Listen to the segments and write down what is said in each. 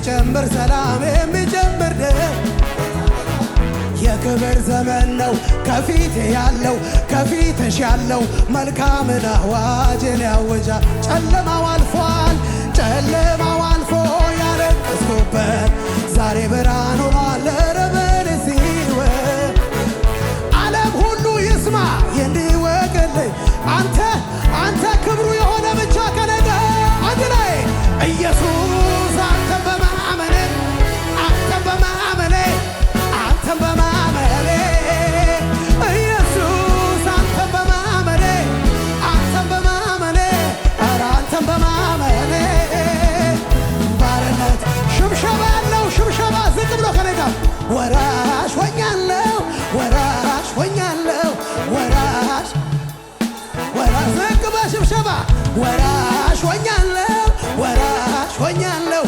የሚጨምር ሰላም የሚጨምር የክብር ዘመን ነው ከፊቴ ያለው ከፊትሽ ያለው መልካምን አዋጅን ያወጃል። ጨለማው አልፏል ጨለማው አልፎ ያለቀስኩበት ዛሬ ብርሃን ሆኗል ረበረሲ ዓለም ሁሉ ይስማ እንዲወቅልኝ አንተ ክብሩ የሆነ ብቻ ከነገ አንድ ላይ ኢየሱስ አንተን በማመኔ አንተን በማመኔ አንተን በማመኔ ኢየሱስ አንተን በማመኔ አንተን በማመኔ ኧረ አንተን በማመኔ ባርነት ሽብሸባ ያለው ሽብሸባ ዝቅ ብሎ ከነጋ ወራሽ ሆኛለሁ ወራሽ ሆኛለሁ ወራሽ ዝቅ በሽብሸባ ወራሽ ሆኛለሁ ወራሽ ሆኛለሁ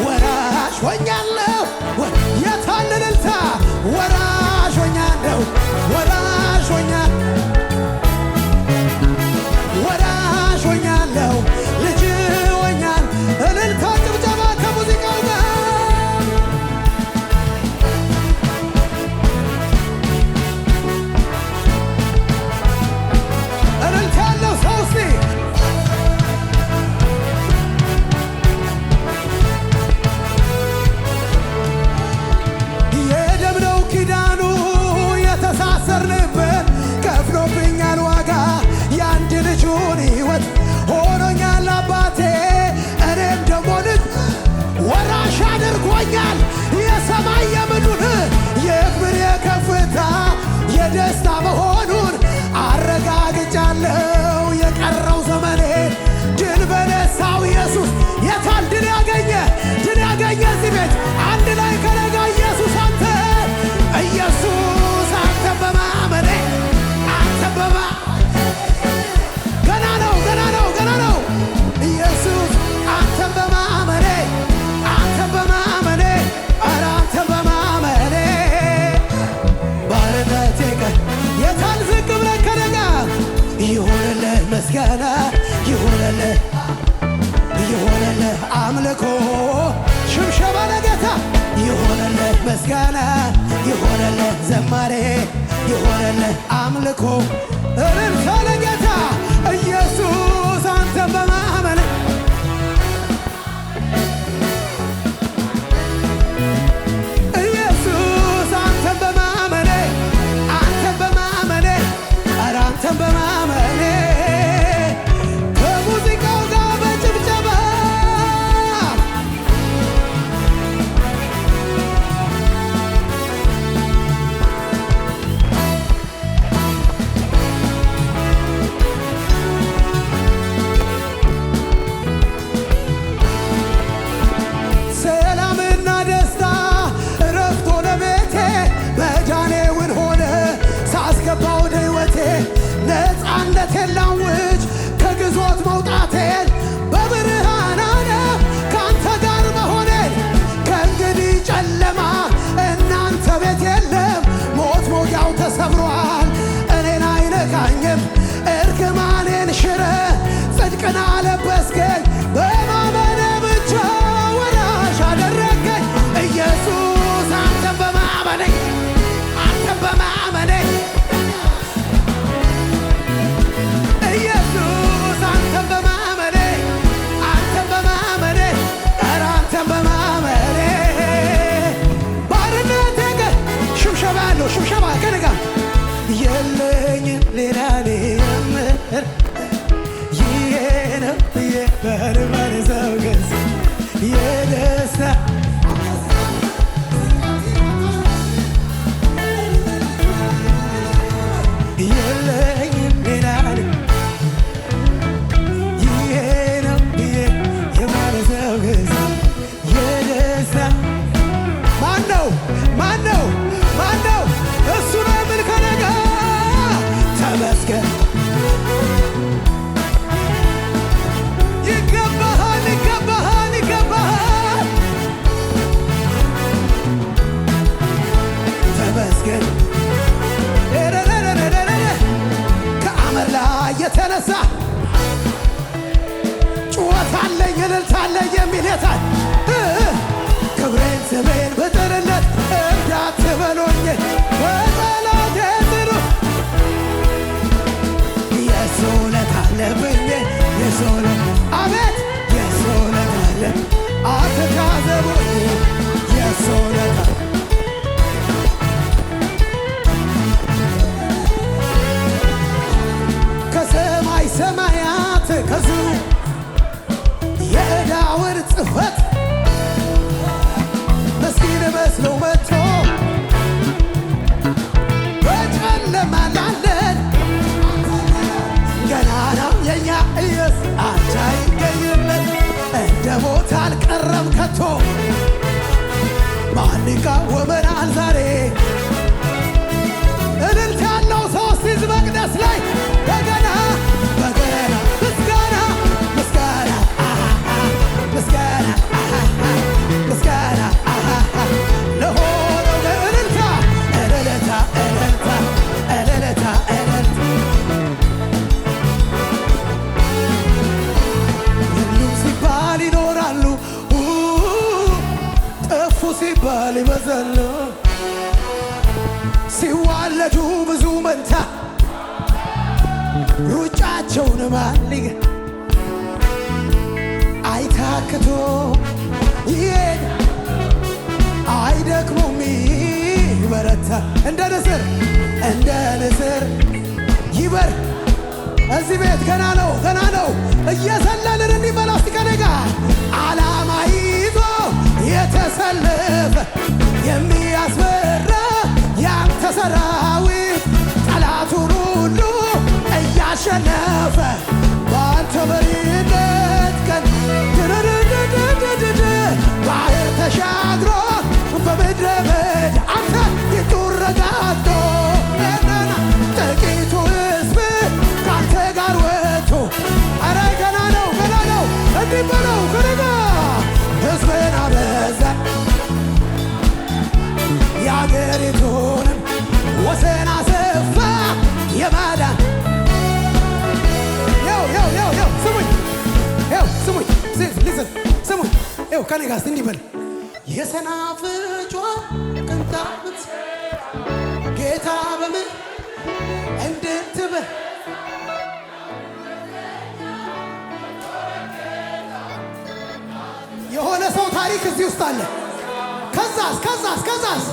ወራሽ ሆኛለሁ የታለ እልልታ ወራሽ ሆኛለሁ ወራሽ ሆኛለሁ ልጅ ሆኛል እልልታ ጭብጨባ ከሙዚቃው ጋር እልልታ ያለው ሰው እስቲ የደም ነው ኪዳኑ የተሳሰርንበት ከፍሎብኛል ዋጋ የአንድ ልጁን ሕይወት ሆኖኛል አባቴ እኔም ደሞ ልጅ ወራሽ አድርጎኛል የሰማይ የምድሩን የክብር የከፍታ የደስታ መሆኑን አረጋግጫለሁ የቀረው ዘመኔ ድል በነሳው ኢየሱስ የታል ድል ያገኘ እዚህ ቤት አንድ ላይ ከነጋ ኢየሱስ አንተን በማመኔ አንተን ገና ነው ኢየሱስ አንተን በማመኔ ኧረ አንተን በማመኔ ባርነቴ ቀን የታል ዝቅ ብለን ከነጋ ይሁንልህ ምስጋና ይሁንልህ አምልኮ ሽብሸባ ለጌታ ይሁንልህ ምስጋና ይሁንልህ ዘማሬ ይሁንልህ አምልኮ እልልታ ለጌታ ኢየሱስ አንተን በማመን ኢየሱስ አንተን በማመኔ ኧረ አንተን በማመኔ ከሙዚቃው ጋር በጭብጨባ ሰላምና ደስታ እረፍት ሆነ ቤቴ መዳኔውን ሆነ ሳስገባው ወደ ሕይወቴ ነፃነቴን ላውጅ ከግዞት መውጣቴን በብርሃን ዓለም ከአንተ ጋር መሆኔን ከእንግዲህ ጨለማ እናንተ ቤት የለም ሞት ሞጊያው ተሰብሯል እኔን አይነካኝም እርግማኔን ሽረ ጽድቅን አለበስከኝ በማመኔ ብቻ ወራሽ አደረገኝ ኢየሱስ አንተን በማመኔ ኢየሱስ አንተን በማመኔ ኧረ አንተን በማመኔ ባርነቴ ቀን ሽብሸባ ያለው ሽብሸባ ከነጋ የለኝም ሌላ የምር ይሄ ነው የበርበር ሰው ገዝ የደስታ የለኝም ሌላ ይሄ ነው የበርበር ሰው ገዝ የደስታ ማነው እሱ ነው የምል ከነጋ ተመስገን ይገባሃል ተመስገን ከአመር ላይ የተነሳ ጩኸት አለኝ እልልታ አለኝ የሚል የታል ስሜን ብጥርለት እንዳትበሉኝ በጠላቴ ጽኑ የሱ ውለታ አለብኝ የሱ አቤት የሱ ውለታ አለ አትታዘቡኝ የሱ ውለታ ከሰማይ ሰማያት ከዙ የዕዳውን ጽሕፈት ምስኪን መስሎ መጥቶ በጨለማ ላለን ገናናው የኛ ኢየሱስ አቻ ይገኝለት እንደ ሞት አልቀረም ከቶ ማን ይቃወመናል ዛሬ እልልታ ያለው ሰው ሲዝ መቅደስ ላይ በገና በገና ምስጋና ምስጋና ምስጋና ምስጋና ለሆነው ለእልልታ እልልታ እልልታ እልልታ እልልታ የሉም ሲባል ይኖራሉ ጠፉ ሲባል ይበዛሉ ሲዋለዱ ብዙ መንታ ሩጫቸውን ማልግ አይታክቶ ይሄድ አይደክሙም ይበረታ እንደ ንስር ይበር እዚህ ቤት ገና ነው እየዘለልን እንዲበላው ሲቀነጋ ዓላማ ይዞ የተሰለፈ የሚያስፈራ ያንተ ሰራዊት ጠላቱን ሁሉ እያሸነፈ በአንተ መሪነት ቀን ድርድድድድድ ባህር ተሻግሮ በምድረ በዳ አንተ ፊቱን ረጋግጦ ጥቂቱ ሕዝብ ከአንተ ጋር ወጥቶ ኧረ ገና ነው እንዲህ በለው ከነጋ ሕዝብን አበዛ የአገሪቱንም ወሰን አሰፋ የማዳን ስሙኝ ከኔ ጋር እንዲህ በል የሰናፍጯ ቅንጣት ጌታ በምን እንድትበል የሆነ ሰው ታሪክ እዚህ ውስጥ አለ። ከዛስ